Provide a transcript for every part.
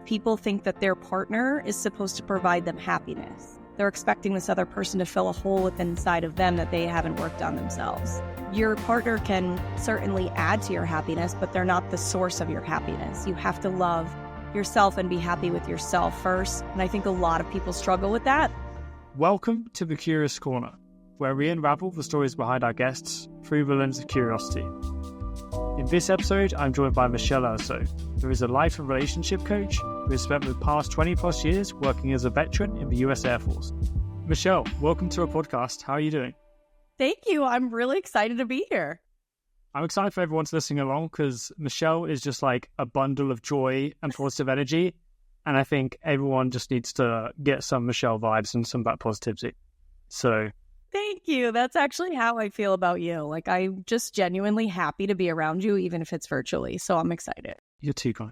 people think that their partner is supposed to provide them happiness. They're expecting this other person to fill a hole within inside of them that they haven't worked on themselves. Your partner can certainly add to your happiness, but they're not the source of your happiness. You have to love yourself and be happy with yourself first. And I think a lot of people struggle with that. Welcome to the Curious Corner, where we unravel the stories behind our guests through the lens of curiosity. In this episode, I'm joined by Michelle Urso, who is a life and relationship coach who has spent the past 20 plus years working as a veteran in the US Airforce. Michelle, welcome to our podcast. How are you doing? Thank you. I'm really excited to be here. I'm excited for everyone's listening along because Michelle is just like a bundle of joy and positive energy. And I think everyone just needs to get some Michelle vibes and some of that positivity. So thank you. That's actually how I feel about you. Like, I'm just genuinely happy to be around you, even if it's virtually. So I'm excited. You're too kind.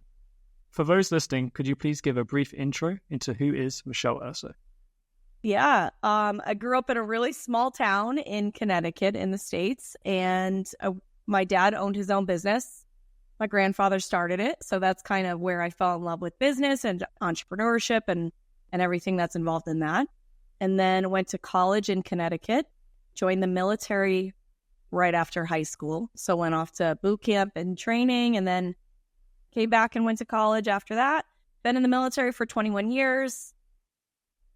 For those listening, could you please give a brief intro into who is Michelle Urso? Yeah. I grew up in a really small town in Connecticut in the States, and my dad owned his own business. My grandfather started it. So that's kind of where I fell in love with business and entrepreneurship and everything that's involved in that. And then went to college in Connecticut, joined the military right after high school. So went off to boot camp and training, and then came back and went to college after that. Been in the military for 21 years.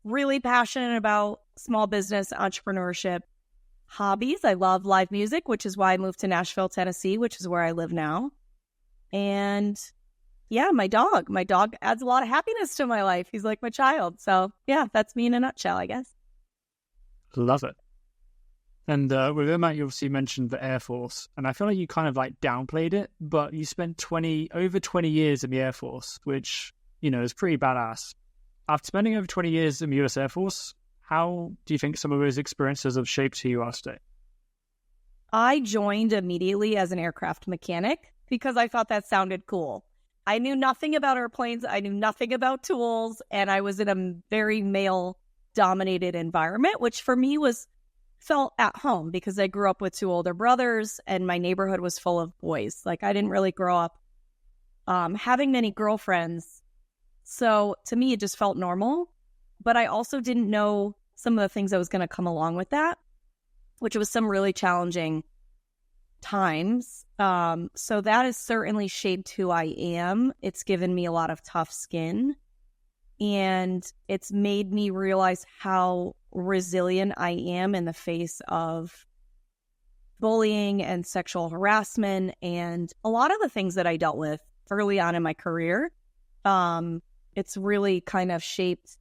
Really passionate about small business, entrepreneurship, hobbies. I love live music, which is why I moved to Nashville, Tennessee, which is where I live now. And yeah, my dog adds a lot of happiness to my life. He's like my child. So yeah, that's me in a nutshell, I guess. Love it. And within that, you obviously mentioned the Air Force, and I feel like you kind of like downplayed it, but you spent over 20 years in the Air Force, which, you know, is pretty badass. After spending over 20 years in the US Air Force, how do you think some of those experiences have shaped who you are today? I joined immediately as an aircraft mechanic because I thought that sounded cool. I knew nothing about airplanes. I knew nothing about tools. And I was in a very male-dominated environment, which for me felt at home because I grew up with two older brothers and my neighborhood was full of boys. Like, I didn't really grow up having many girlfriends. So to me, it just felt normal. But I also didn't know some of the things that was going to come along with that, which was some really challenging times. So that has certainly shaped who I am. It's given me a lot of tough skin, and it's made me realize how resilient I am in the face of bullying and sexual harassment and a lot of the things that I dealt with early on in my career. It's really kind of shaped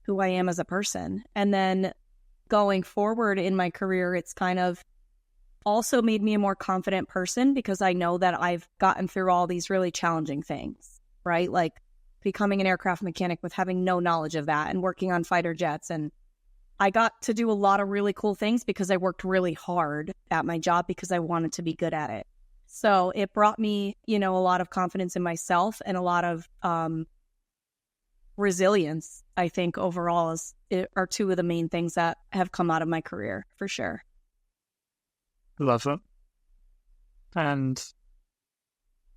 who I am as a person. And then going forward in my career, it's kind of also made me a more confident person because I know that I've gotten through all these really challenging things, right? Like becoming an aircraft mechanic with having no knowledge of that and working on fighter jets. And I got to do a lot of really cool things because I worked really hard at my job because I wanted to be good at it. So it brought me, you know, a lot of confidence in myself and a lot of resilience, I think, overall are two of the main things that have come out of my career, for sure. Love that. And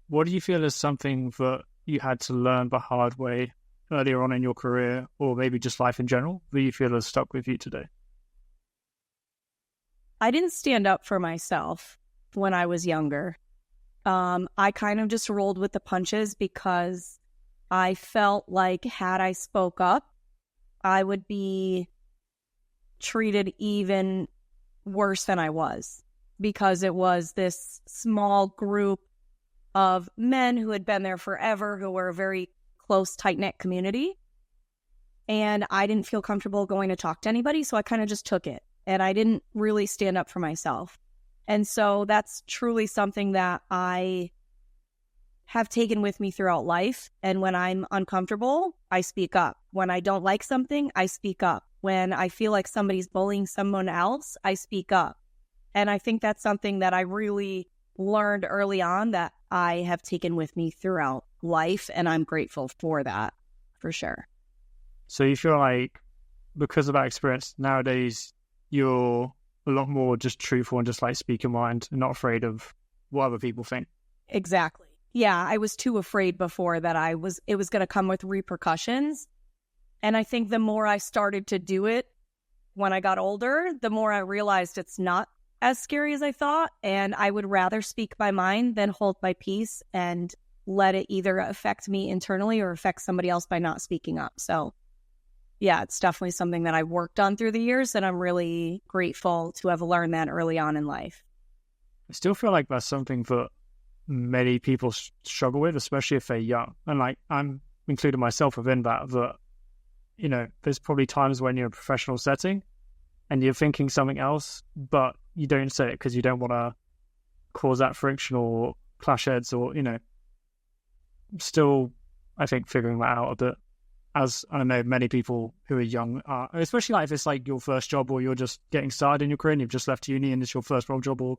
what do you feel is something that you had to learn the hard way earlier on in your career, or maybe just life in general, that you feel has stuck with you today? I didn't stand up for myself when I was younger. I kind of just rolled with the punches because I felt like had I spoke up, I would be treated even worse than I was, because it was this small group of men who had been there forever, who were a very close, tight-knit community. And I didn't feel comfortable going to talk to anybody, so I kind of just took it. And I didn't really stand up for myself. And so that's truly something that I have taken with me throughout life. And when I'm uncomfortable, I speak up. When I don't like something, I speak up. When I feel like somebody's bullying someone else, I speak up. And I think that's something that I really learned early on that I have taken with me throughout life. And I'm grateful for that, for sure. So you feel like because of that experience, nowadays you're a lot more just truthful and just like speak your mind and not afraid of what other people think. Exactly. yeah, I was too afraid before that it was going to come with repercussions. And I think the more I started to do it when I got older, the more I realized it's not as scary as I thought. And I would rather speak my mind than hold my peace and let it either affect me internally or affect somebody else by not speaking up. So yeah, it's definitely something that I've worked on through the years, and I'm really grateful to have learned that early on in life. I still feel like that's something that many people struggle with, especially if they're young. And like, I'm including myself within that, you know, there's probably times when you're in a professional setting and you're thinking something else, but you don't say it because you don't want to cause that friction or clash heads, or, you know, still, I think, figuring that out a bit. As I know, many people who are young are, especially like if it's like your first job or you're just getting started in your career and you've just left uni and it's your first role job, or,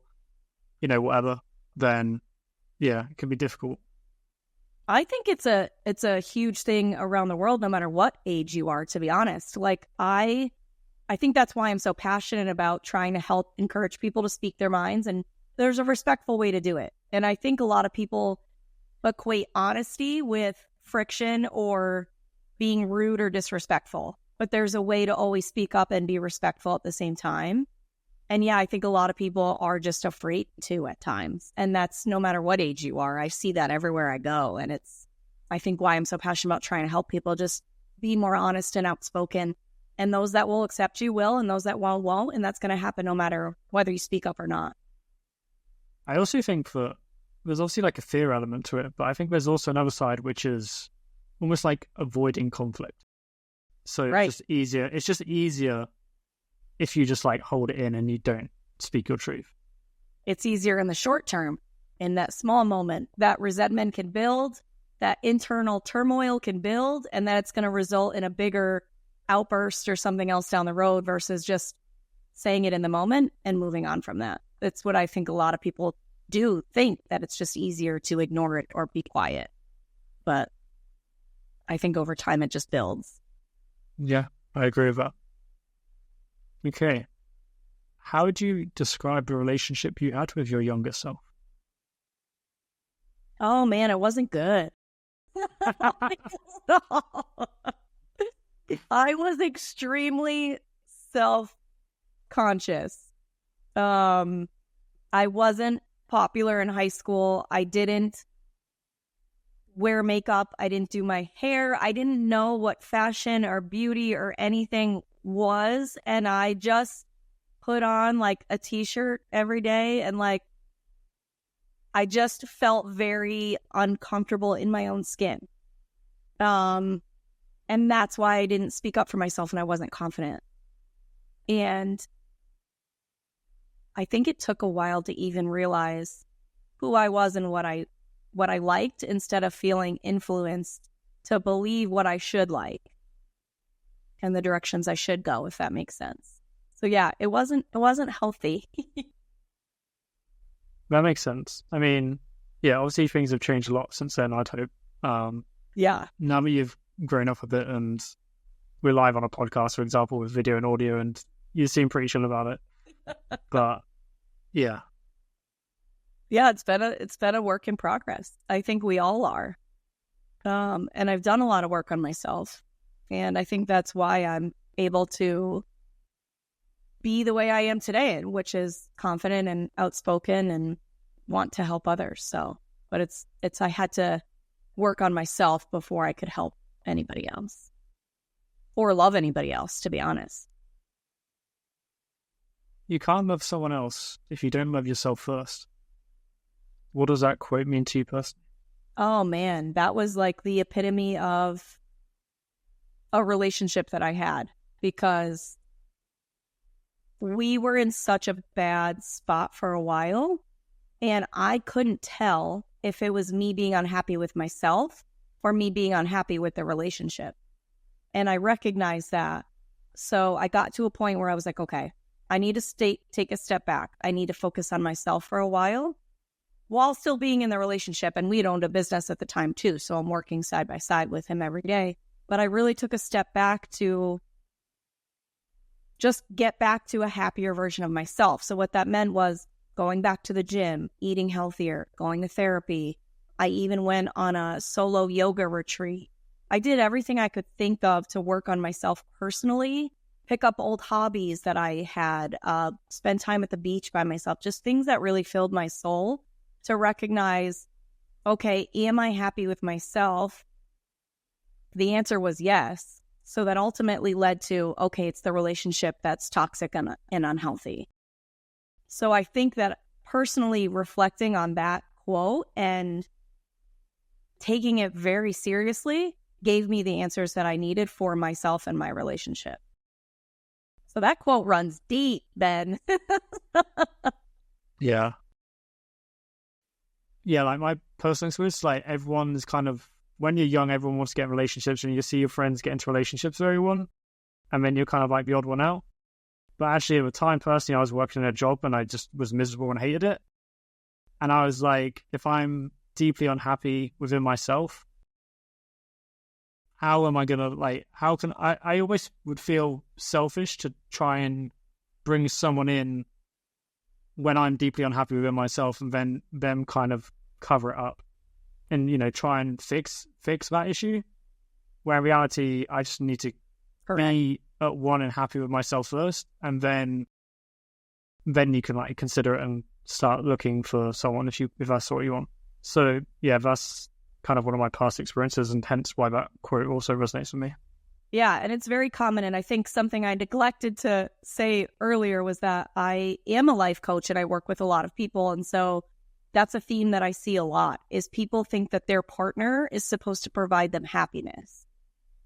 you know, whatever, then yeah, it can be difficult. I think it's a huge thing around the world, no matter what age you are, to be honest. Like I think that's why I'm so passionate about trying to help encourage people to speak their minds, and there's a respectful way to do it. And I think a lot of people equate honesty with friction or being rude or disrespectful, but there's a way to always speak up and be respectful at the same time. And yeah, I think a lot of people are just afraid to at times. And that's no matter what age you are. I see that everywhere I go. And it's, I think, why I'm so passionate about trying to help people just be more honest and outspoken. And those that will accept you will, and those that won't. And that's going to happen no matter whether you speak up or not. I also think that there's obviously like a fear element to it, but I think there's also another side, which is almost like avoiding conflict. So Right. It's just easier if you just like hold it in and you don't speak your truth. It's easier in the short term, in that small moment. That resentment can build, that internal turmoil can build, and that it's going to result in a bigger outburst or something else down the road versus just saying it in the moment and moving on from that. It's what I think a lot of people do think, that it's just easier to ignore it or be quiet. But I think over time it just builds. Yeah, I agree with that. Okay. How would you describe the relationship you had with your younger self? Oh man, it wasn't good. I was extremely self-conscious. I wasn't popular in high school. I didn't wear makeup. I didn't do my hair. I didn't know what fashion or beauty or anything was. And I just put on like a t-shirt every day. And like, I just felt very uncomfortable in my own skin. And that's why I didn't speak up for myself and I wasn't confident. And I think it took a while to even realize who I was and what I liked, instead of feeling influenced to believe what I should like and the directions I should go, if that makes sense. So yeah, it wasn't healthy. That makes sense. I mean, yeah, obviously things have changed a lot since then, I'd hope. Yeah. Now that you've grown up a bit and we're live on a podcast, for example, with video and audio, and you seem pretty chill about it. But yeah. Yeah, it's been a work in progress. I think we all are. And I've done a lot of work on myself. And I think that's why I'm able to be the way I am today, which is confident and outspoken and want to help others. So, but it's I had to work on myself before I could help anybody else or love anybody else, to be honest. You can't love someone else if you don't love yourself first. What does that quote mean to you personally? Oh man, that was like the epitome of a relationship that I had, because we were in such a bad spot for a while and I couldn't tell if it was me being unhappy with myself or me being unhappy with the relationship. And I recognized that. So I got to a point where I was like, okay, I need to take a step back. I need to focus on myself for a while while still being in the relationship. And we had owned a business at the time too. So I'm working side by side with him every day. But I really took a step back to just get back to a happier version of myself. So what that meant was going back to the gym, eating healthier, going to therapy. I even went on a solo yoga retreat. I did everything I could think of to work on myself personally, pick up old hobbies that I had, spend time at the beach by myself, just things that really filled my soul to recognize, okay, am I happy with myself? The answer was yes. So that ultimately led to, okay, it's the relationship that's toxic and unhealthy. So I think that personally reflecting on that quote and taking it very seriously gave me the answers that I needed for myself and my relationship. So that quote runs deep, Ben. Yeah. Yeah, like my personal experience, like everyone is kind of, when you're young, everyone wants to get in relationships and you see your friends get into relationships with everyone. And then you're kind of like the odd one out. But actually at the time, personally, I was working in a job and I just was miserable and hated it. And I was like, if I'm deeply unhappy within myself, how am I going to, like, how can I always would feel selfish to try and bring someone in when I'm deeply unhappy within myself and then them kind of cover it up and, you know, try and fix that issue. Where in reality, I just need to be at one and happy with myself first. And then you can like consider it and start looking for someone if that's what you want. So yeah, that's kind of one of my past experiences and hence why that quote also resonates with me. Yeah, and it's very common. And I think something I neglected to say earlier was that I am a life coach and I work with a lot of people. And so that's a theme that I see a lot is people think that their partner is supposed to provide them happiness.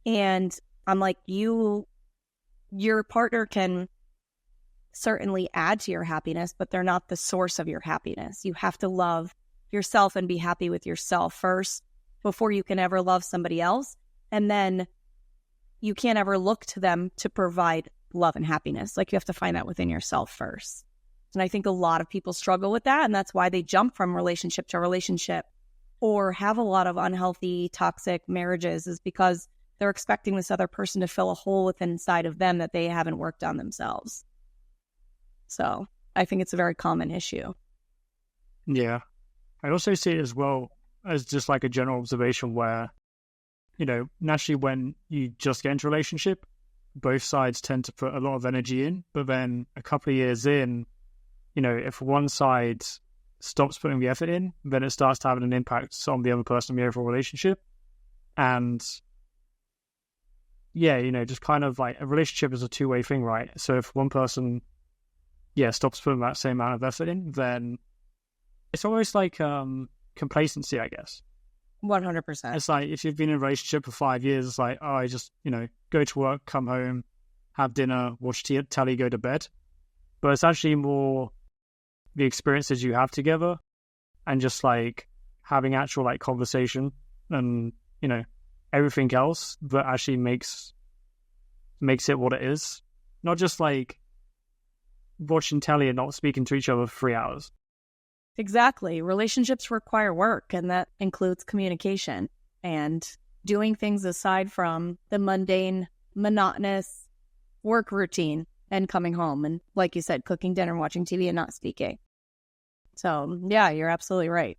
And I'm like, your partner can certainly add to your happiness, but they're not the source of your happiness. You have to love yourself and be happy with yourself first before you can ever love somebody else. And then you can't ever look to them to provide love and happiness. Like you have to find that within yourself first. And I think a lot of people struggle with that. And that's why they jump from relationship to relationship or have a lot of unhealthy, toxic marriages is because they're expecting this other person to fill a hole within inside of them that they haven't worked on themselves. So I think it's a very common issue. Yeah. I also see it as well as just like a general observation where, you know, naturally when you just get into a relationship, both sides tend to put a lot of energy in. But then a couple of years in, you know, if one side stops putting the effort in, then it starts to have an impact on the other person in the overall relationship. And yeah, you know, just kind of like a relationship is a two-way thing, right? So if one person, stops putting that same amount of effort in, then it's almost like complacency, I guess. 100%. It's like if you've been in a relationship for 5 years, it's like, oh, I just, you know, go to work, come home, have dinner, watch telly, go to bed. But it's actually more the experiences you have together and just like having actual like conversation and, you know, everything else that actually makes it what it is. Not just like watching telly and not speaking to each other for 3 hours. Exactly. Relationships require work, and that includes communication and doing things aside from the mundane, monotonous work routine and coming home and, like you said, cooking dinner, watching TV and not speaking. So, yeah, you're absolutely right.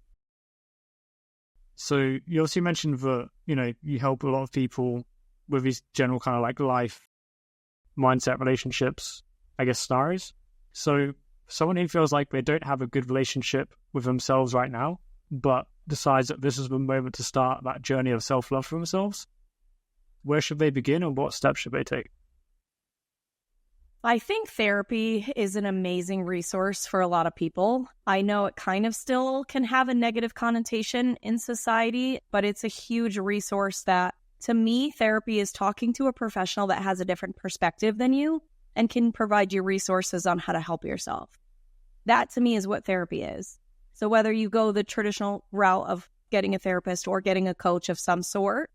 So you also mentioned that, you know, you help a lot of people with these general kind of like life mindset relationships, I guess, scenarios. So someone who feels like they don't have a good relationship with themselves right now, but decides that this is the moment to start that journey of self-love for themselves, where should they begin and what steps should they take? I think therapy is an amazing resource for a lot of people. I know it kind of still can have a negative connotation in society, but it's a huge resource that, to me, therapy is talking to a professional that has a different perspective than you and can provide you resources on how to help yourself. That, to me, is what therapy is. So whether you go the traditional route of getting a therapist or getting a coach of some sort,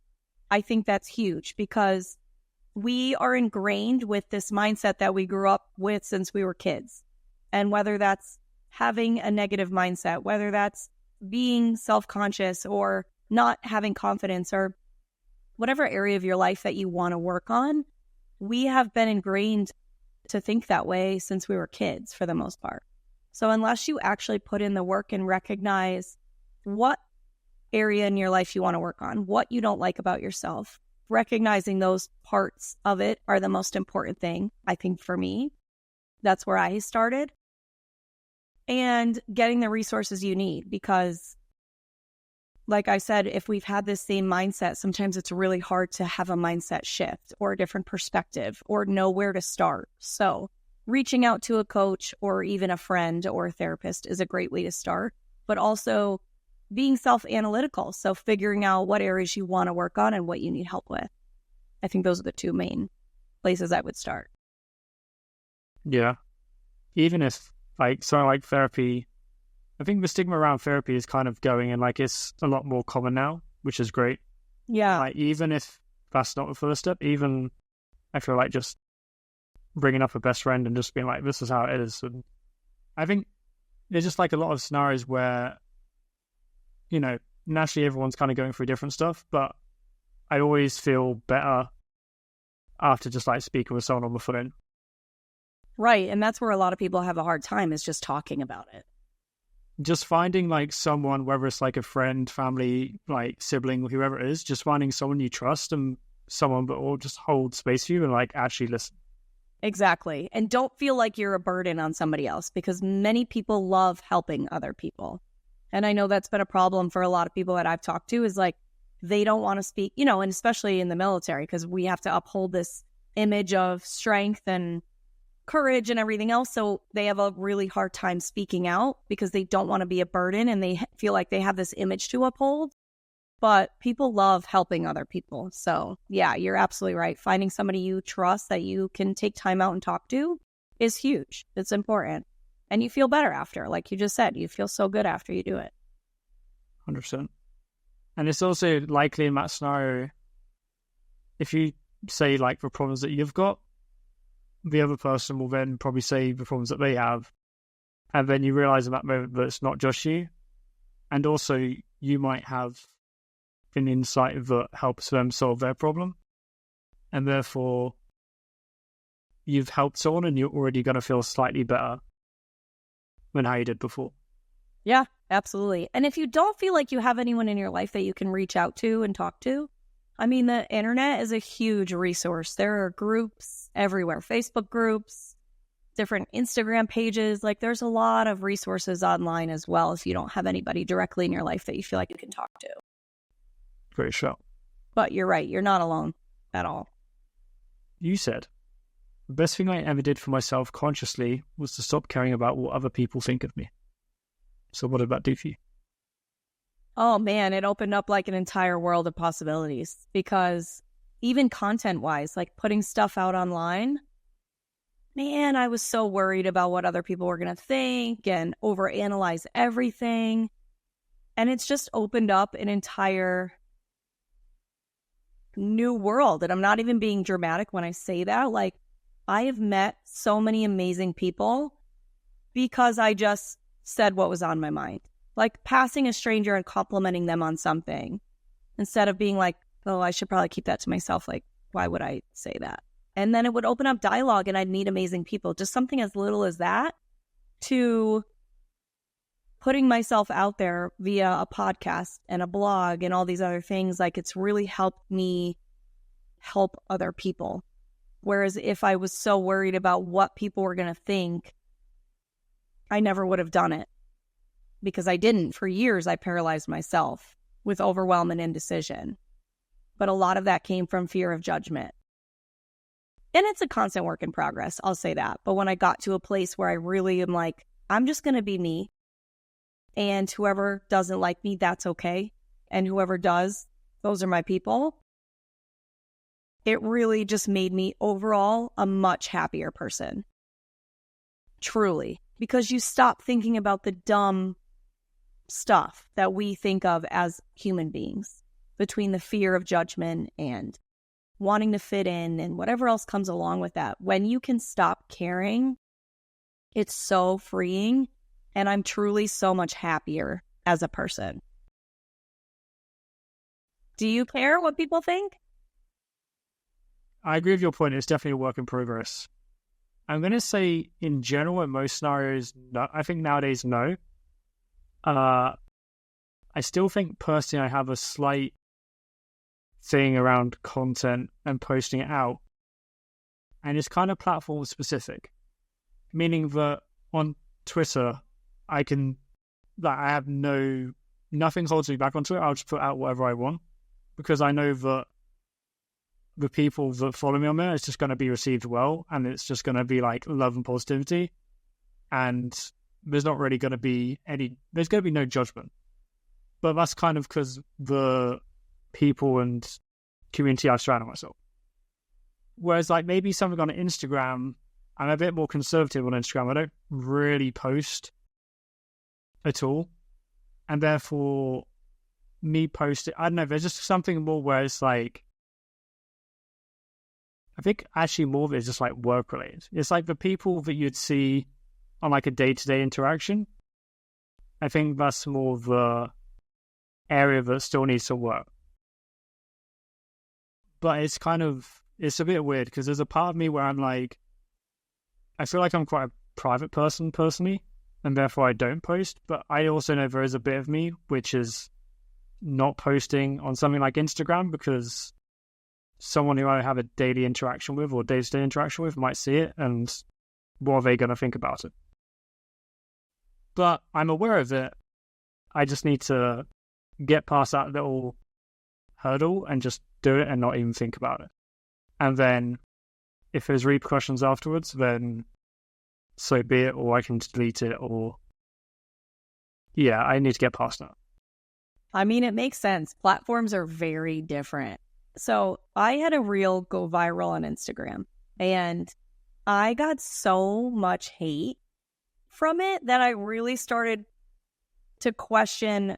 I think that's huge because we are ingrained with this mindset that we grew up with since we were kids. And whether that's having a negative mindset, whether that's being self-conscious or not having confidence or whatever area of your life that you want to work on, we have been ingrained to think that way since we were kids for the most part. So unless you actually put in the work and recognize what area in your life you want to work on, what you don't like about yourself. Recognizing those parts of it are the most important thing, I think, for me. That's where I started. And getting the resources you need, because like I said, if we've had this same mindset, sometimes it's really hard to have a mindset shift or a different perspective or know where to start. So reaching out to a coach or even a friend or a therapist is a great way to start, but also being self-analytical. So figuring out what areas you want to work on and what you need help with. I think those are the two main places I would start. Yeah. Even if like something like therapy, I think the stigma around therapy is kind of going, and like it's a lot more common now, which is great. Yeah. Like even if that's not the first step, even I feel like just bringing up a best friend and just being like, this is how it is. And I think there's just like a lot of scenarios where, you know, naturally everyone's kind of going through different stuff, but I always feel better after just like speaking with someone on the phone. Right. And that's where a lot of people have a hard time, is just talking about it. Just finding like someone, whether it's like a friend, family, like sibling, whoever it is, just finding someone you trust and someone that will just hold space for you and like actually listen. Exactly. And don't feel like you're a burden on somebody else, because many people love helping other people. And I know that's been a problem for a lot of people that I've talked to, is like they don't want to speak, you know, and especially in the military, because we have to uphold this image of strength and courage and everything else. So they have a really hard time speaking out because they don't want to be a burden and they feel like they have this image to uphold. But people love helping other people. So yeah, you're absolutely right. Finding somebody you trust that you can take time out and talk to is huge. It's important. And you feel better after. Like you just said, you feel so good after you do it. 100%. And it's also likely in that scenario, if you say like the problems that you've got, the other person will then probably say the problems that they have. And then you realize in that moment that it's not just you. And also you might have an insight that helps them solve their problem. And therefore you've helped someone and you're already going to feel slightly better than how you did before. Yeah, absolutely. And if you don't feel like you have anyone in your life that you can reach out to and talk to, I mean, the internet is a huge resource. There are groups everywhere, Facebook groups, different Instagram pages. Like there's a lot of resources online as well if you don't have anybody directly in your life that you feel like you can talk to. Great show. But you're right. You're not alone at all. You said, the best thing I ever did for myself consciously was to stop caring about what other people think of me. So what did that do for you? Oh man, it opened up like an entire world of possibilities, because even content-wise, like putting stuff out online, man, I was so worried about what other people were going to think and overanalyze everything. And it's just opened up an entire new world. And I'm not even being dramatic when I say that. Like, I have met so many amazing people because I just said what was on my mind. Like passing a stranger and complimenting them on something instead of being like, oh, I should probably keep that to myself. Like, why would I say that? And then it would open up dialogue and I'd meet amazing people. Just something as little as that to putting myself out there via a podcast and a blog and all these other things. Like, it's really helped me help other people. Whereas if I was so worried about what people were going to think, I never would have done it. Because I didn't. For years, I paralyzed myself with overwhelm and indecision. But a lot of that came from fear of judgment. And it's a constant work in progress, I'll say that. But when I got to a place where I really am like, I'm just going to be me. And whoever doesn't like me, that's okay. And whoever does, those are my people. It really just made me overall a much happier person. Truly. Because you stop thinking about the dumb stuff that we think of as human beings, between the fear of judgment and wanting to fit in and whatever else comes along with that. When you can stop caring, it's so freeing, and I'm truly so much happier as a person. Do you care what people think? I agree with your point. It's definitely a work in progress. I'm going to say in general, in most scenarios, no. I think nowadays, no. I still think personally I have a slight thing around content and posting it out. And it's kind of platform specific, meaning that on Twitter, I have nothing holds me back on Twitter. I'll just put out whatever I want because I know that the people that follow me on there, it's just going to be received well, and it's just going to be like love and positivity. And there's not really going to be there's going to be no judgment. But that's kind of because the people and community I've surrounded myself. Whereas like maybe something on Instagram, I'm a bit more conservative on Instagram. I don't really post at all. And therefore, me posting, I don't know, there's just something more where it's like, I think actually more of it is just like work related. It's like the people that you'd see on like a day-to-day interaction. I think that's more the area that still needs to work. But it's a bit weird because there's a part of me where I'm like, I feel like I'm quite a private person personally, and therefore I don't post. But I also know there is a bit of me which is not posting on something like Instagram because someone who I have a daily interaction with or day-to-day interaction with might see it, and what are they going to think about it? But I'm aware of it. I just need to get past that little hurdle and just do it and not even think about it. And then if there's repercussions afterwards, then so be it, or I can delete it, or yeah, I need to get past that. I mean, it makes sense. Platforms are very different. So I had a reel go viral on Instagram, and I got so much hate from it that I really started to question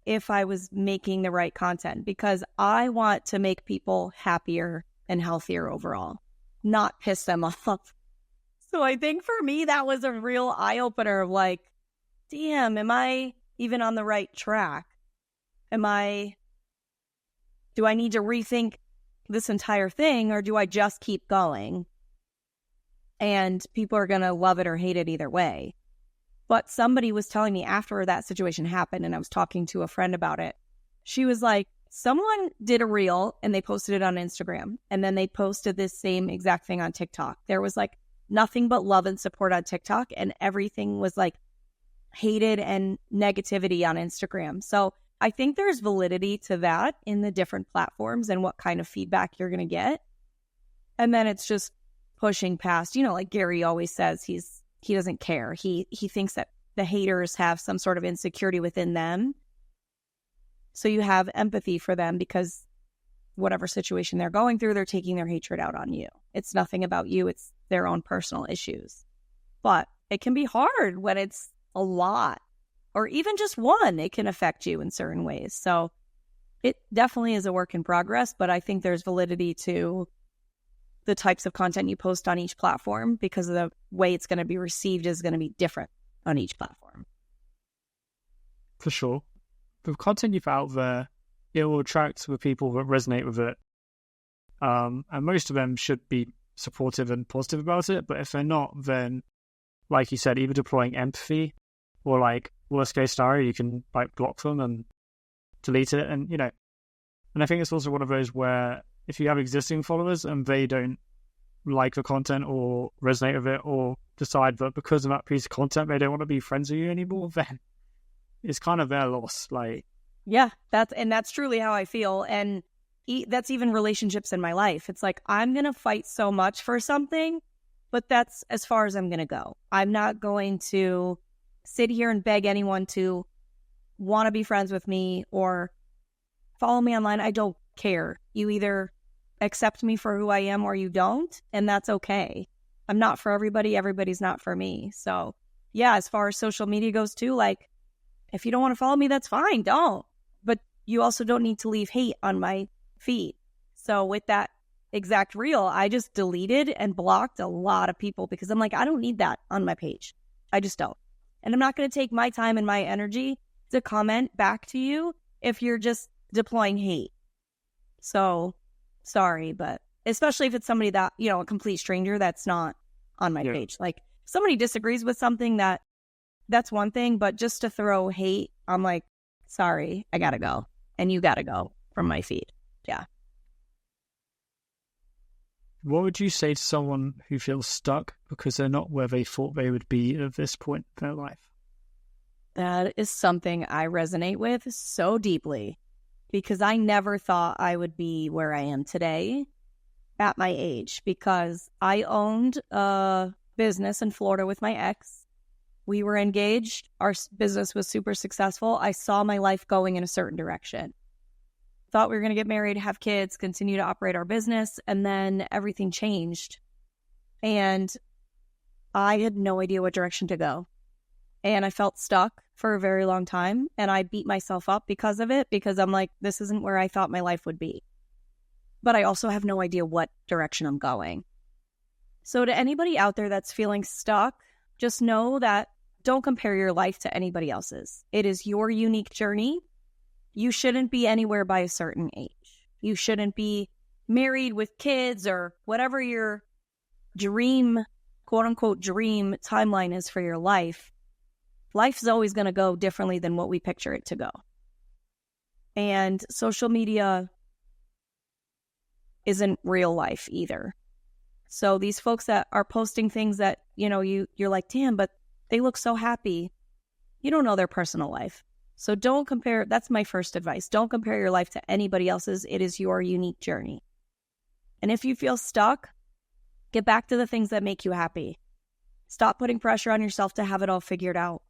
if I was making the right content, because I want to make people happier and healthier overall, not piss them off. So I think for me, that was a real eye-opener of like, damn, am I even on the right track? Do I need to rethink this entire thing, or do I just keep going? And people are going to love it or hate it either way. But somebody was telling me after that situation happened, and I was talking to a friend about it, she was like, someone did a reel and they posted it on Instagram, and then they posted this same exact thing on TikTok. There was like nothing but love and support on TikTok, and everything was like hated and negativity on Instagram. So I think there's validity to that in the different platforms and what kind of feedback you're going to get. And then it's just pushing past, like Gary always says, he doesn't care. He thinks that the haters have some sort of insecurity within them. So you have empathy for them because whatever situation they're going through, they're taking their hatred out on you. It's nothing about you. It's their own personal issues. But it can be hard when it's a lot, or even just one. It can affect you in certain ways. So it definitely is a work in progress, but I think there's validity to the types of content you post on each platform, because of the way it's going to be received is going to be different on each platform. For sure. The content you put out there, it will attract the people that resonate with it. And most of them should be supportive and positive about it. But if they're not, then, like you said, either deploying empathy or like worst case scenario, you can like block them and delete it. And, and I think it's also one of those where if you have existing followers and they don't like the content or resonate with it, or decide that because of that piece of content they don't want to be friends with you anymore, then it's kind of their loss. Like, yeah, that's truly how I feel. And that's even relationships in my life. It's like, I'm going to fight so much for something, but that's as far as I'm going to go. I'm not going to sit here and beg anyone to want to be friends with me or follow me online. I don't care. You either accept me for who I am or you don't, and that's okay. I'm not for everybody. Everybody's not for me. So yeah, as far as social media goes too, like, if you don't want to follow me, that's fine. Don't. But you also don't need to leave hate on my feed. So with that exact reel, I just deleted and blocked a lot of people because I'm like, I don't need that on my page. I just don't. And I'm not going to take my time and my energy to comment back to you if you're just deploying hate. So sorry, but especially if it's somebody that, a complete stranger that's not on my page. Like, if somebody disagrees with something, that's one thing, but just to throw hate, I'm like, sorry, I gotta go. And you gotta go from my feed. Yeah. What would you say to someone who feels stuck because they're not where they thought they would be at this point in their life? That is something I resonate with so deeply because I never thought I would be where I am today at my age, because I owned a business in Florida with my ex. We were engaged. Our business was super successful. I saw my life going in a certain direction. Thought we were going to get married, have kids, continue to operate our business, and then everything changed. And I had no idea what direction to go. And I felt stuck for a very long time, and I beat myself up because of it, because I'm like, this isn't where I thought my life would be. But I also have no idea what direction I'm going. So to anybody out there that's feeling stuck, just know that don't compare your life to anybody else's. It is your unique journey. You shouldn't be anywhere by a certain age. You shouldn't be married with kids or whatever your dream, quote unquote, dream timeline is for your life. Life is always going to go differently than what we picture it to go. And social media isn't real life either. So these folks that are posting things that, you're like, damn, but they look so happy. You don't know their personal life. So don't compare. That's my first advice. Don't compare your life to anybody else's. It is your unique journey. And if you feel stuck, get back to the things that make you happy. Stop putting pressure on yourself to have it all figured out.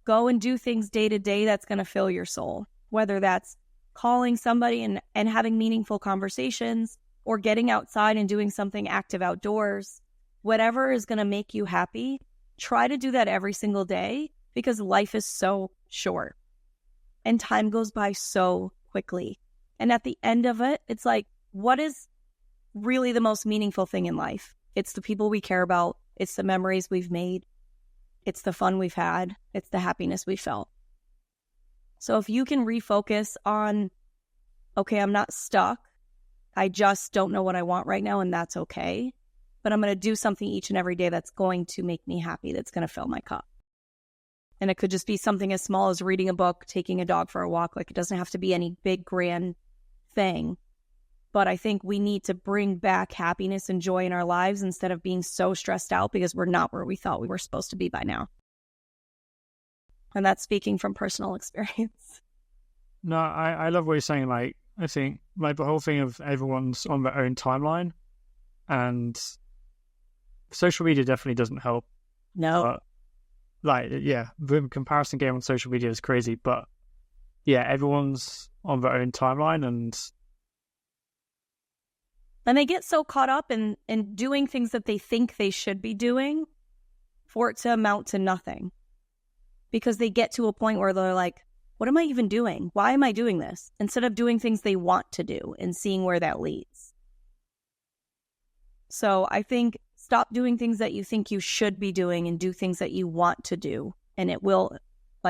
Go and do things day to day that's going to fill your soul, whether that's calling somebody and having meaningful conversations, or getting outside and doing something active outdoors. Whatever is going to make you happy, try to do that every single day, because life is so short and time goes by so quickly. And at the end of it, it's like, what is really the most meaningful thing in life? It's the people we care about. It's the memories we've made. It's the fun we've had. It's the happiness we felt. So if you can refocus on, okay, I'm not stuck. I just don't know what I want right now, and that's okay. But I'm going to do something each and every day that's going to make me happy, that's going to fill my cup. And it could just be something as small as reading a book, taking a dog for a walk. Like, it doesn't have to be any big, grand thing. But I think we need to bring back happiness and joy in our lives instead of being so stressed out because we're not where we thought we were supposed to be by now. And that's speaking from personal experience. No, I love what you're saying. Like, I think like the whole thing of everyone's on their own timeline, and social media definitely doesn't help. No. But, the comparison game on social media is crazy. But yeah, everyone's on their own timeline, and they get so caught up in doing things that they think they should be doing for it to amount to nothing. Because they get to a point where they're like, what am I even doing? Why am I doing this? Instead of doing things they want to do and seeing where that leads. So I think stop doing things that you think you should be doing and do things that you want to do. And it will,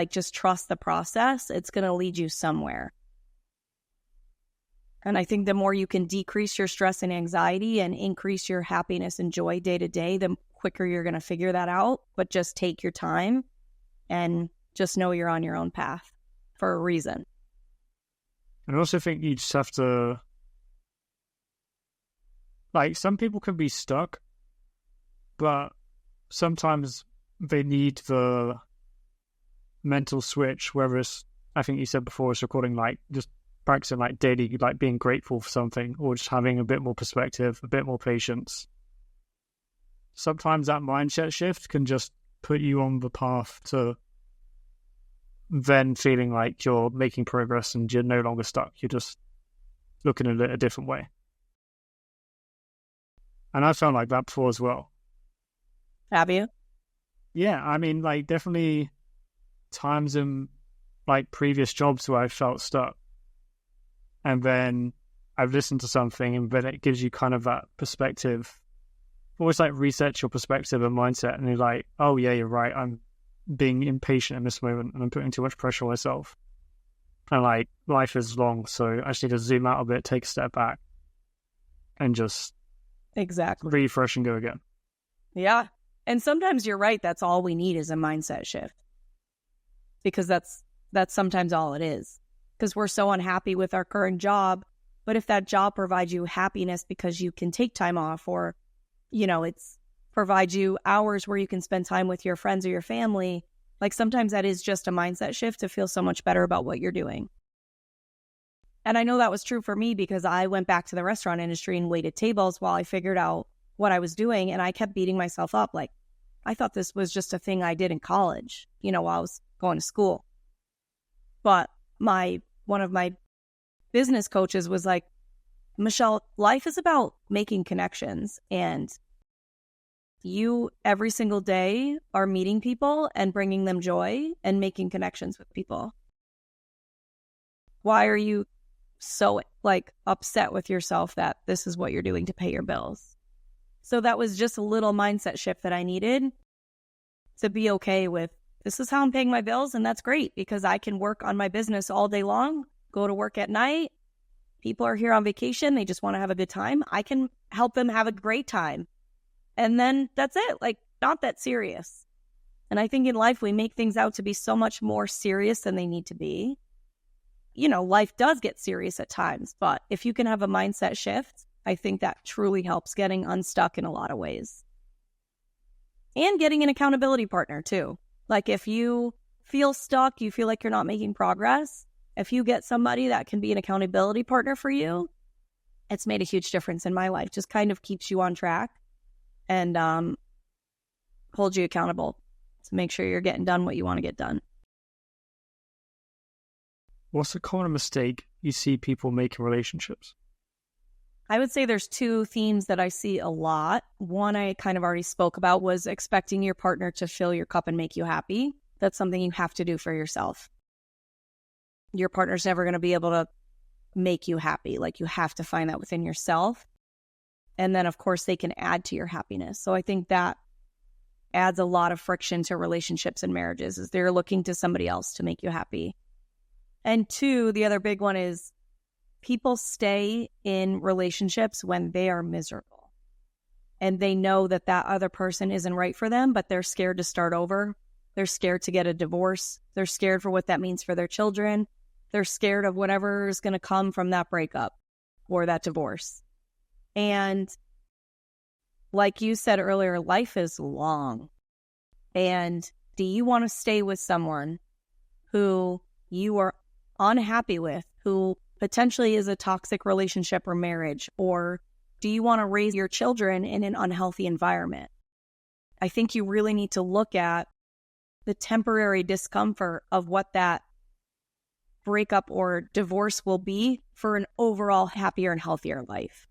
just trust the process. It's going to lead you somewhere. And I think the more you can decrease your stress and anxiety and increase your happiness and joy day to day, the quicker you're going to figure that out. But just take your time and just know you're on your own path for a reason. I also think you just have to, some people can be stuck, but sometimes they need the mental switch, whether it's, I think you said before, it's recording, just practicing daily, being grateful for something, or just having a bit more perspective, a bit more patience. Sometimes that mindset shift can just put you on the path to then feeling like you're making progress and you're no longer stuck. You're just looking at it a different way. And I felt like that before as well. Have you? Yeah, I mean, definitely times in previous jobs where I felt stuck. And then I've listened to something and then it gives you kind of that perspective. Always reset your perspective and mindset, and you're like, oh yeah, you're right, I'm being impatient in this moment and I'm putting too much pressure on myself. And life is long, so I just need to zoom out a bit, take a step back, and just exactly refresh and go again. Yeah. And sometimes you're right, that's all we need is a mindset shift. Because that's That's sometimes all it is, because we're so unhappy with our current job. But if that job provides you happiness because you can take time off, or, it's provides you hours where you can spend time with your friends or your family, like sometimes that is just a mindset shift to feel so much better about what you're doing. And I know that was true for me because I went back to the restaurant industry and waited tables while I figured out what I was doing. And I kept beating myself up. Like, I thought this was just a thing I did in college, while I was going to school. But one of my business coaches was like, Michelle, life is about making connections, and you every single day are meeting people and bringing them joy and making connections with people. Why are you so upset with yourself that this is what you're doing to pay your bills? So that was just a little mindset shift that I needed to be okay with. This is how I'm paying my bills, and that's great because I can work on my business all day long, go to work at night. People are here on vacation. They just want to have a good time. I can help them have a great time. And then that's it. Not that serious. And I think in life, we make things out to be so much more serious than they need to be. Life does get serious at times, but if you can have a mindset shift, I think that truly helps getting unstuck in a lot of ways. And getting an accountability partner too. If you feel stuck, you feel like you're not making progress, if you get somebody that can be an accountability partner for you, it's made a huge difference in my life. Just kind of keeps you on track and holds you accountable to make sure you're getting done what you want to get done. What's a common mistake you see people make in relationships? I would say there's two themes that I see a lot. One I kind of already spoke about was expecting your partner to fill your cup and make you happy. That's something you have to do for yourself. Your partner's never going to be able to make you happy. You have to find that within yourself. And then, of course, they can add to your happiness. So I think that adds a lot of friction to relationships and marriages, is they're looking to somebody else to make you happy. And two, the other big one is people stay in relationships when they are miserable. And they know that that other person isn't right for them, but they're scared to start over. They're scared to get a divorce. They're scared for what that means for their children. They're scared of whatever is going to come from that breakup or that divorce. And like you said earlier, life is long. And do you want to stay with someone who you are unhappy with, who potentially is a toxic relationship or marriage? Or do you want to raise your children in an unhealthy environment? I think you really need to look at the temporary discomfort of what that breakup or divorce will be for an overall happier and healthier life.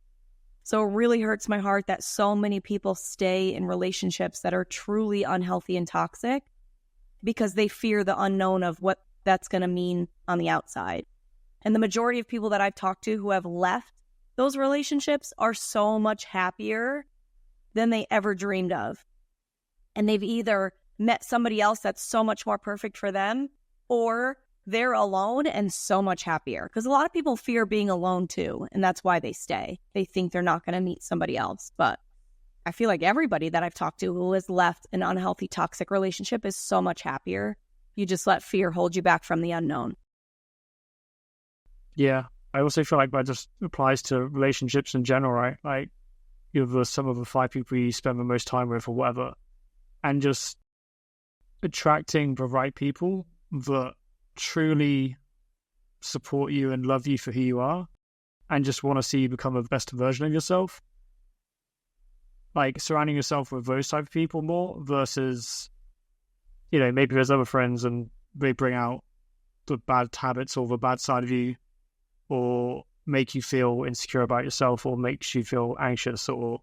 So it really hurts my heart that so many people stay in relationships that are truly unhealthy and toxic because they fear the unknown of what that's going to mean on the outside. And the majority of people that I've talked to who have left those relationships are so much happier than they ever dreamed of. And they've either met somebody else that's so much more perfect for them, or they're alone and so much happier. Because a lot of people fear being alone too, and that's why they stay. They think they're not going to meet somebody else. But I feel like everybody that I've talked to who has left an unhealthy, toxic relationship is so much happier. You just let fear hold you back from the unknown. Yeah, I also feel like that just applies to relationships in general, right? Like, you're the sum of the 5 people you spend the most time with or whatever. And just attracting the right people that truly support you and love you for who you are and just want to see you become the best version of yourself. Like, surrounding yourself with those type of people more versus, maybe there's other friends and they bring out the bad habits or the bad side of you, or make you feel insecure about yourself, or makes you feel anxious, or...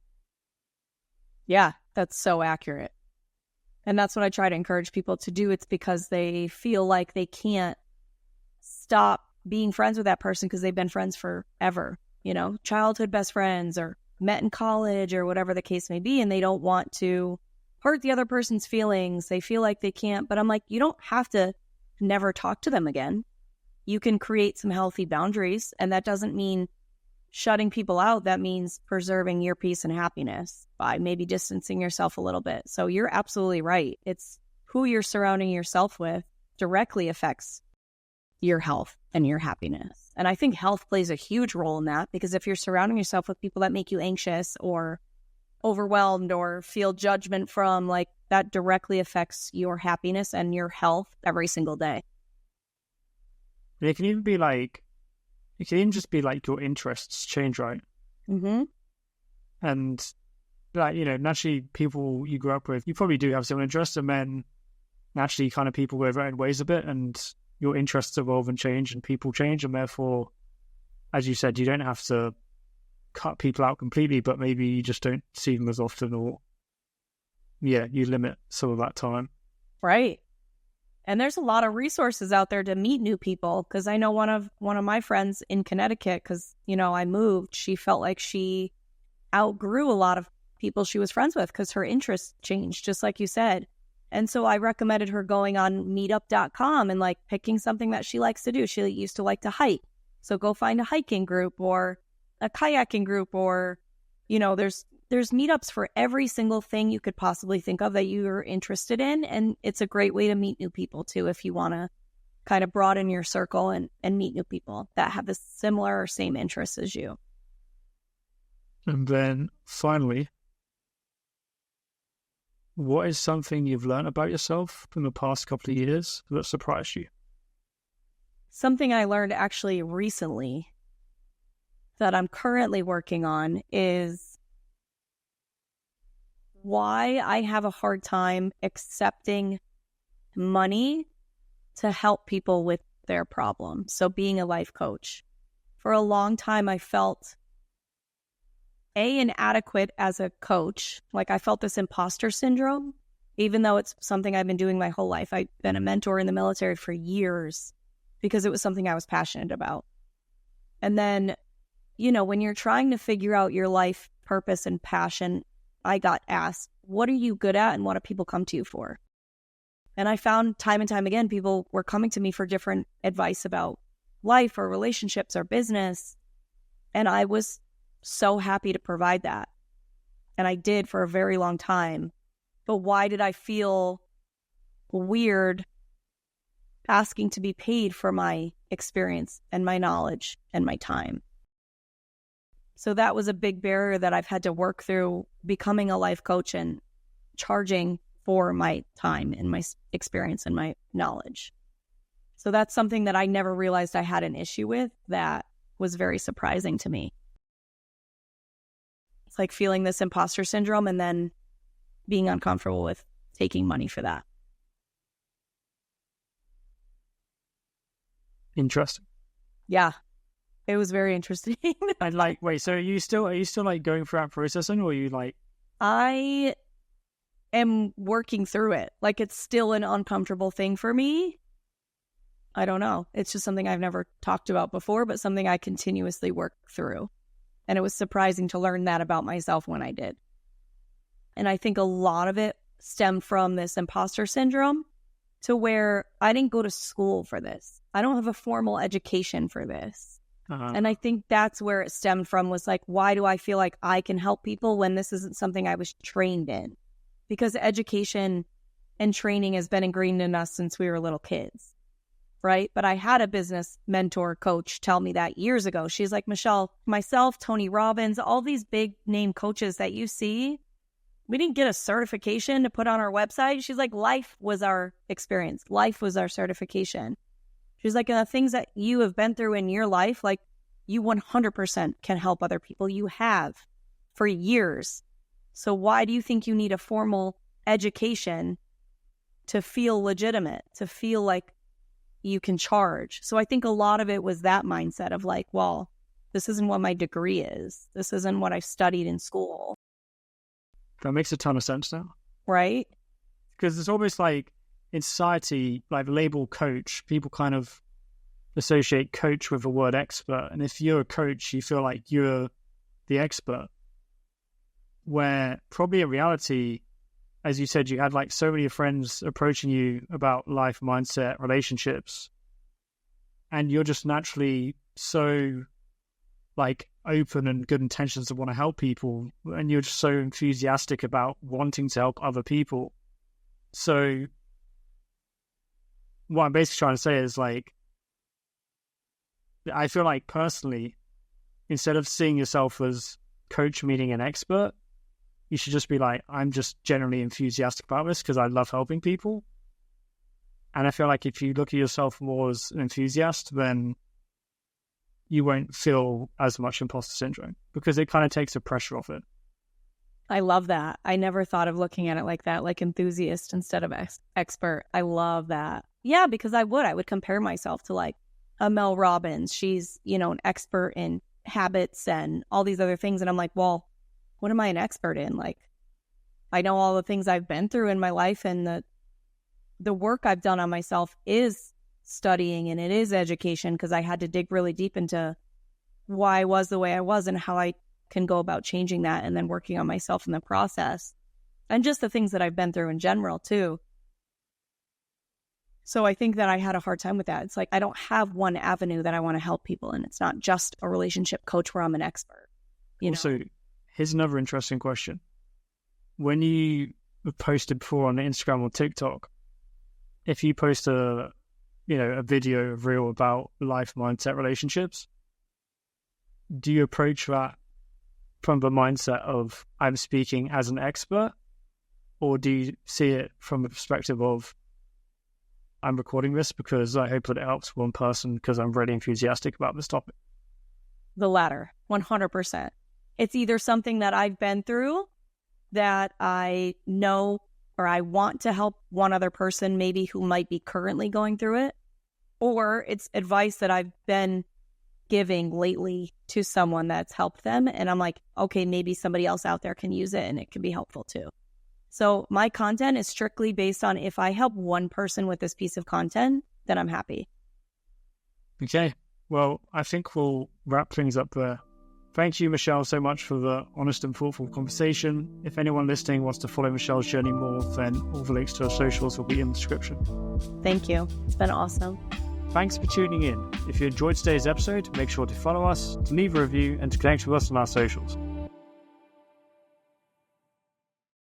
Yeah, that's so accurate. And that's what I try to encourage people to do. It's because they feel like they can't stop being friends with that person because they've been friends forever, childhood best friends or met in college or whatever the case may be. And they don't want to hurt the other person's feelings. They feel like they can't. But I'm like, you don't have to never talk to them again. You can create some healthy boundaries. And that doesn't mean shutting people out. That means preserving your peace and happiness by maybe distancing yourself a little bit. So you're absolutely right. It's who you're surrounding yourself with directly affects your health and your happiness. And I think health plays a huge role in that, because if you're surrounding yourself with people that make you anxious or overwhelmed or feel judgment from, like, that directly affects your happiness and your health every single day. It can even be like, it can even just be like your interests change, right? Mm-hmm. And like, naturally people you grew up with, you probably do have similar interests, and then naturally kind of people go their own ways a bit, and your interests evolve and change, and people change, and therefore, as you said, you don't have to cut people out completely, but maybe you just don't see them as often, or you limit some of that time. Right. And there's a lot of resources out there to meet new people, because I know one of my friends in Connecticut, because, I moved, she felt like she outgrew a lot of people she was friends with because her interests changed, just like you said. And so I recommended her going on meetup.com and like picking something that she likes to do. She used to like to hike. So go find a hiking group or a kayaking group, or, there's meetups for every single thing you could possibly think of that you're interested in. And it's a great way to meet new people too, if you want to kind of broaden your circle and meet new people that have the similar or same interests as you. And then finally, what is something you've learned about yourself in the past couple of years that surprised you? Something I learned actually recently that I'm currently working on is why I have a hard time accepting money to help people with their problems. So being a life coach. For a long time, I felt inadequate as a coach. Like, I felt this imposter syndrome, even though it's something I've been doing my whole life. I've been a mentor in the military for years because it was something I was passionate about. And then, when you're trying to figure out your life purpose and passion, I got asked, what are you good at and what do people come to you for? And I found time and time again, people were coming to me for different advice about life or relationships or business. And I was so happy to provide that. And I did for a very long time. But why did I feel weird asking to be paid for my experience and my knowledge and my time? So that was a big barrier that I've had to work through, becoming a life coach and charging for my time and my experience and my knowledge. So that's something that I never realized I had an issue with, that was very surprising to me. It's like feeling this imposter syndrome and then being uncomfortable with taking money for that. Interesting. Yeah. It was very interesting. And wait, so are you still like going through that processing, or are you like? I am working through it. Like, it's still an uncomfortable thing for me. I don't know. It's just something I've never talked about before, but something I continuously work through. And it was surprising to learn that about myself when I did. And I think a lot of it stemmed from this imposter syndrome, to where I didn't go to school for this. I don't have a formal education for this. And I think that's where it stemmed from, was like, why do I feel like I can help people when this isn't something I was trained in? Because education and training has been ingrained in us since we were little kids, right? But I had a business mentor coach tell me that years ago. She's like, Michelle, myself, Tony Robbins, all these big name coaches that you see, we didn't get a certification to put on our website. She's like, life was our experience. Life was our certification. She's like, the things that you have been through in your life, like, you 100% can help other people. You have for years. So why do you think you need a formal education to feel legitimate, to feel like you can charge? So I think a lot of it was that mindset of like, well, this isn't what my degree is. This isn't what I studied in school. That makes a ton of sense now. Right? Because it's almost like, in society, like the label coach, people kind of associate coach with the word expert. And if you're a coach, you feel like you're the expert. Where probably in reality, as you said, you had like so many friends approaching you about life, mindset, relationships. And you're just naturally so like open and good intentions to want to help people. And you're just so enthusiastic about wanting to help other people. So what I'm basically trying to say is like, I feel like personally, instead of seeing yourself as coach meaning an expert, you should just be like, I'm just generally enthusiastic about this because I love helping people. And I feel like if you look at yourself more as an enthusiast, then you won't feel as much imposter syndrome because it kind of takes the pressure off it. I love that. I never thought of looking at it like that, like enthusiast instead of expert. I love that. Yeah, because I would compare myself to like a Mel Robbins. She's, an expert in habits and all these other things. And I'm like, well, what am I an expert in? Like, I know all the things I've been through in my life, and the work I've done on myself is studying and it is education, because I had to dig really deep into why I was the way I was and how I can go about changing that, and then working on myself in the process, and just the things that I've been through in general too. So I think that I had a hard time with that. It's like, I don't have one avenue that I want to help people in. It's not just a relationship coach where I'm an expert. Also, here's another interesting question. When you posted before on Instagram or TikTok, if you post a video reel about life, mindset, relationships, do you approach that from the mindset of I'm speaking as an expert, or do you see it from the perspective of I'm recording this because I hope that it helps one person because I'm really enthusiastic about this topic? The latter, 100%. It's either something that I've been through that I know, or I want to help one other person maybe who might be currently going through it, or it's advice that I've been giving lately to someone that's helped them. And I'm like, okay, maybe somebody else out there can use it and it can be helpful too. So my content is strictly based on if I help one person with this piece of content, then I'm happy. Okay. Well, I think we'll wrap things up there. Thank you, Michelle, so much for the honest and thoughtful conversation. If anyone listening wants to follow Michelle's journey more, then all the links to her socials will be in the description. Thank you. It's been awesome. Thanks for tuning in. If you enjoyed today's episode, make sure to follow us, to leave a review, and to connect with us on our socials.